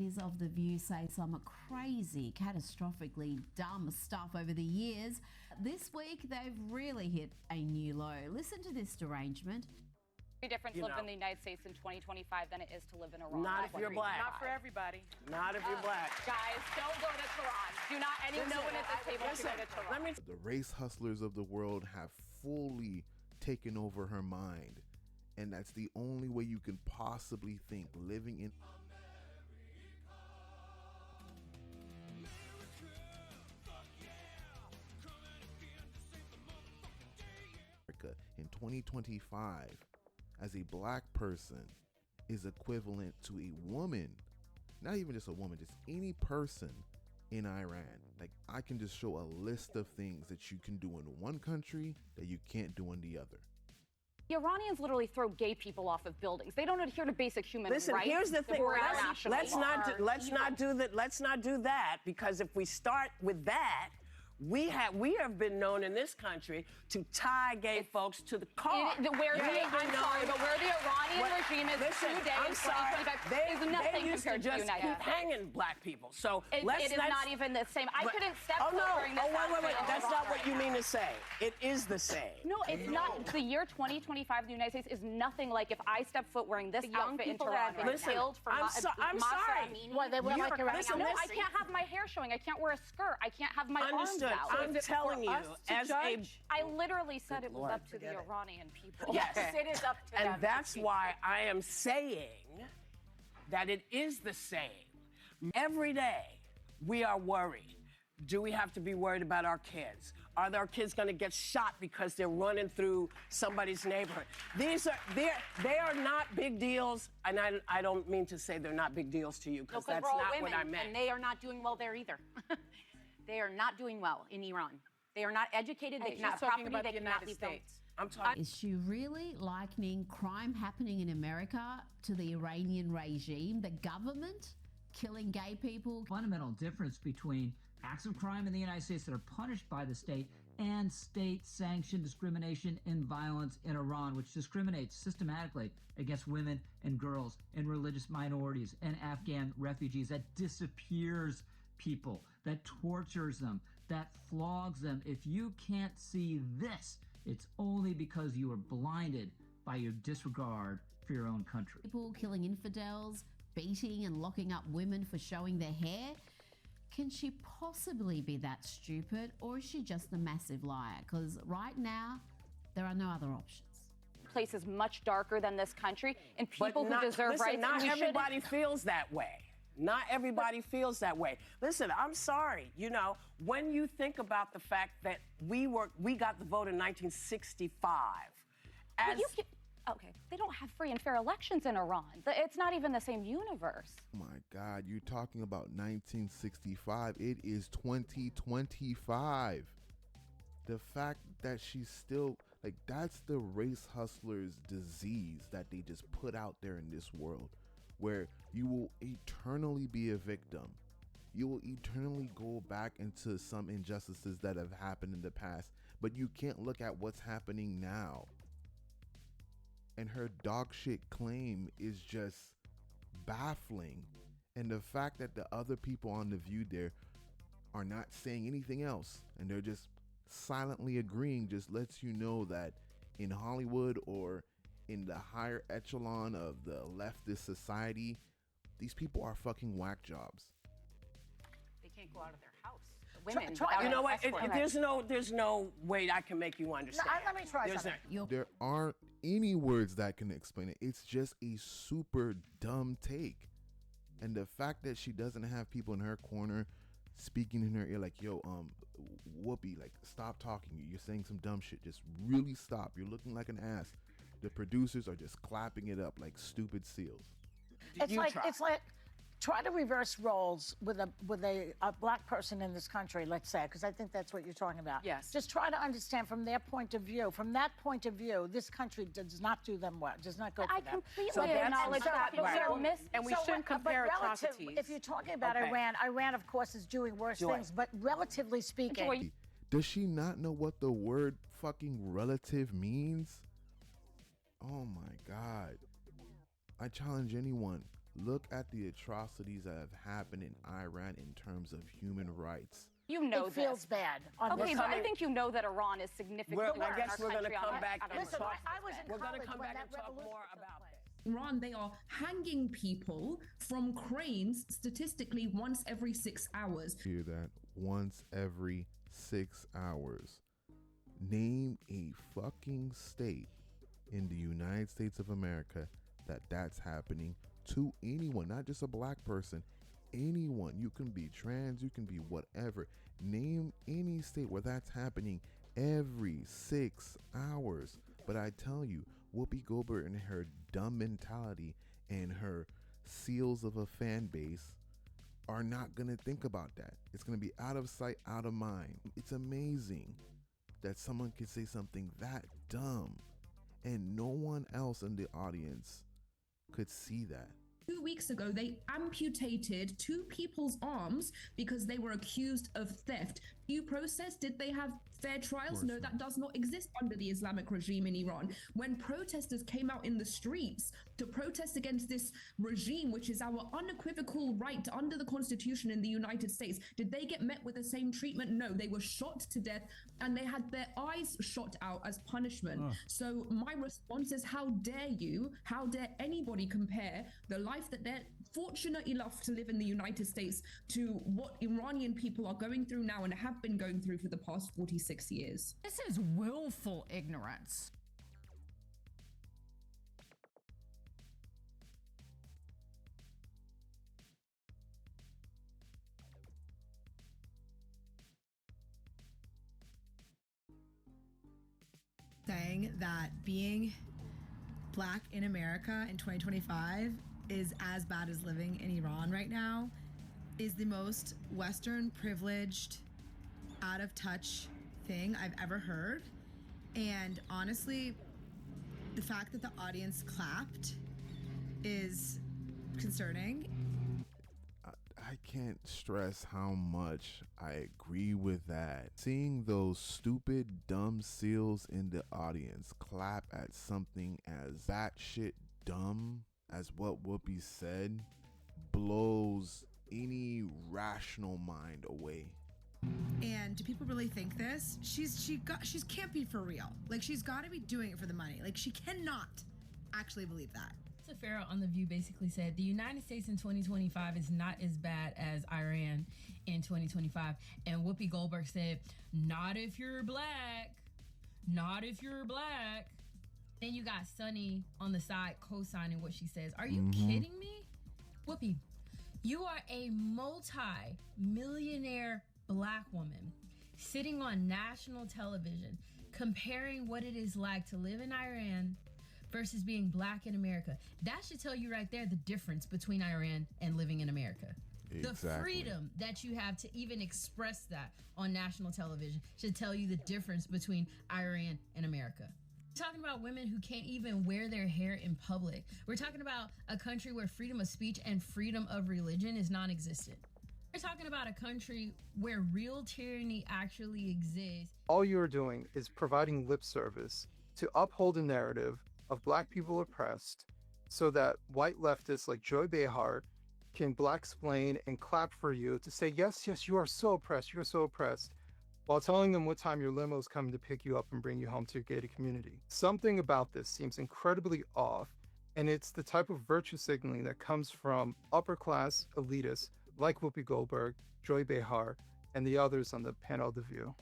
ladies of The View say some crazy, catastrophically dumb stuff over the years. This week, they've really hit a new low. Listen to this derangement. Different to live in the United States in 2025 than it is to live in Iran. Not if you're black. Not for everybody. Not if you're black. Guys, don't go to Tehran. Do not anyone at this table to go to Tehran. The race hustlers of the world have fully taken over her mind. And that's the only way you can possibly think, living in America in 2025 as a black person is equivalent to a woman, not even just a woman, just any person in Iran. Like, I can just show a list of things that you can do in one country that you can't do in the other. The Iranians literally throw gay people off of buildings. They don't adhere to basic human rights. Listen, here's the thing. Let's not do that, because if we start with that, we have been known in this country to tie gay folks to the car. I'm sorry, but where the Iranian regime is today in 2025 is nothing compared to the United States. Keep hanging black people. So it is not even the same. I couldn't step foot during this. Wait. That's not what you mean to say. It is the same. No, it's not. The year 2025 in the United States is nothing like if I step foot wearing this outfit in Tehran. Listen, I'm sorry. Well, they wear like a I can't have my hair showing. I can't wear a skirt. I can't have my arms out. I'm telling you, as I literally said it was up to the Iranian people. Yes, it is up to them. And that's why I am saying that it is the same. Every day, we are worried. Do we have to be worried about our kids? Are our kids going to get shot because they're running through somebody's neighborhood? They are not big deals, and I don't mean to say they're not big deals to you, because that's not what I meant. And they are not doing well there either. They are not doing well in Iran. They are not educated. They cannot property. They cannot leave States. I'm talking. Is she really likening crime happening in America to the Iranian regime, the government killing gay people? Fundamental difference between acts of crime in the United States that are punished by the state and state-sanctioned discrimination and violence in Iran, which discriminates systematically against women and girls and religious minorities and Afghan refugees, that disappears people, that tortures them, that flogs them. If you can't see this, it's only because you are blinded by your disregard for your own country. People killing infidels, beating and locking up women for showing their hair. Can she possibly be that stupid, or is she just a massive liar? Because right now, there are no other options. Place is much darker than this country, and people who deserve rights. Not everybody feels that way. Not everybody feels that way. Listen, I'm sorry. You know, when you think about the fact that we got the vote in 1965. Okay, they don't have free and fair elections in Iran. It's not even the same universe. Oh my God, you're talking about 1965. It is 2025. The fact that she's still, like, that's the race hustlers' disease that they just put out there in this world, where you will eternally be a victim. You will eternally go back into some injustices that have happened in the past, but you can't look at what's happening now. And her dog shit claim is just baffling. And the fact that the other people on The View there are not saying anything else, and they're just silently agreeing, just lets you know that in Hollywood or in the higher echelon of the leftist society, these people are fucking whack jobs. They can't go out of their house. Women, you know what? There's no way I can make you understand. Let me try something. There aren't any words that can explain it. It's just a super dumb take. And the fact that she doesn't have people in her corner speaking in her ear like, yo, Whoopi, like, stop talking. You're saying some dumb shit. Just really stop. You're looking like an ass. The producers are just clapping it up like stupid seals. It's like try to reverse roles with a black person in this country, let's say, because I think that's what you're talking about. Yes. Just try to understand from their point of view. From that point of view, this country does not do them well, does not go for them. I completely acknowledge that, but we shouldn't compare atrocities. If you're talking about Iran, of course, is doing worse things, but relatively speaking. Does she not know what the word fucking relative means? Oh my God. I challenge anyone. Look at the atrocities that have happened in Iran in terms of human rights. You know it feels bad. Okay, but I think you know that Iran is significantly I guess we're going to come back and Listen, talk. I was in We're going to college come when back that and talk revolution more took about place. this. Iran, they are hanging people from cranes statistically once every 6 hours. Hear that? Once every 6 hours. Name a fucking state in the United States of America that's happening to anyone, not just a black person, anyone. You can be trans, you can be whatever. Name any state where that's happening every 6 hours. But I tell you, Whoopi Goldberg and her dumb mentality and her seals of a fan base are not going to think about that. It's going to be out of sight, out of mind. It's amazing that someone can say something that dumb and no one else in the audience could see that. 2 weeks ago, they amputated 2 people's arms because they were accused of theft. Due process, did they have fair trials? No, that does not exist under the Islamic regime in Iran. When protesters came out in the streets to protest against this regime, which is our unequivocal right under the Constitution in the United States, did they get met with the same treatment? No, they were shot to death and they had their eyes shot out as punishment. So my response is, how dare anybody compare the life that they're fortunate enough to live in the United States to what Iranian people are going through now and have been going through for the past 46 years. This is willful ignorance. Saying that being Black in America in 2025 is as bad as living in Iran right now is the most Western privileged, out of touch thing I've ever heard. And honestly, the fact that the audience clapped is concerning. I can't stress how much I agree with that. Seeing those stupid, dumb seals in the audience clap at something as batshit dumb as what Whoopi said blows any rational mind away. And do people really think this? She's can't be for real. Like, she's got to be doing it for the money. Like, she cannot actually believe that. Farrah on The View basically said the United States in 2025 is not as bad as Iran in 2025. And Whoopi Goldberg said, not if you're black. Not if you're black. Then you got Sunny on the side co-signing what she says. Are you kidding me? Whoopi, you are a multi-millionaire black woman sitting on national television comparing what it is like to live in Iran versus being black in America. That should tell you right there the difference between Iran and living in America. Exactly. The freedom that you have to even express that on national television should tell you the difference between Iran and America. We're talking about women who can't even wear their hair in public. We're talking about a country where freedom of speech and freedom of religion is non-existent. We're talking about a country where real tyranny actually exists. All you're doing is providing lip service to uphold a narrative of black people oppressed so that white leftists like Joy Behar can black-splain and clap for you to say, yes, you are so oppressed, you're so oppressed, while telling them what time your limo is coming to pick you up and bring you home to your gated community. Something about this seems incredibly off, and it's the type of virtue signaling that comes from upper-class elitists like Whoopi Goldberg, Joy Behar, and the others on the panel of The View.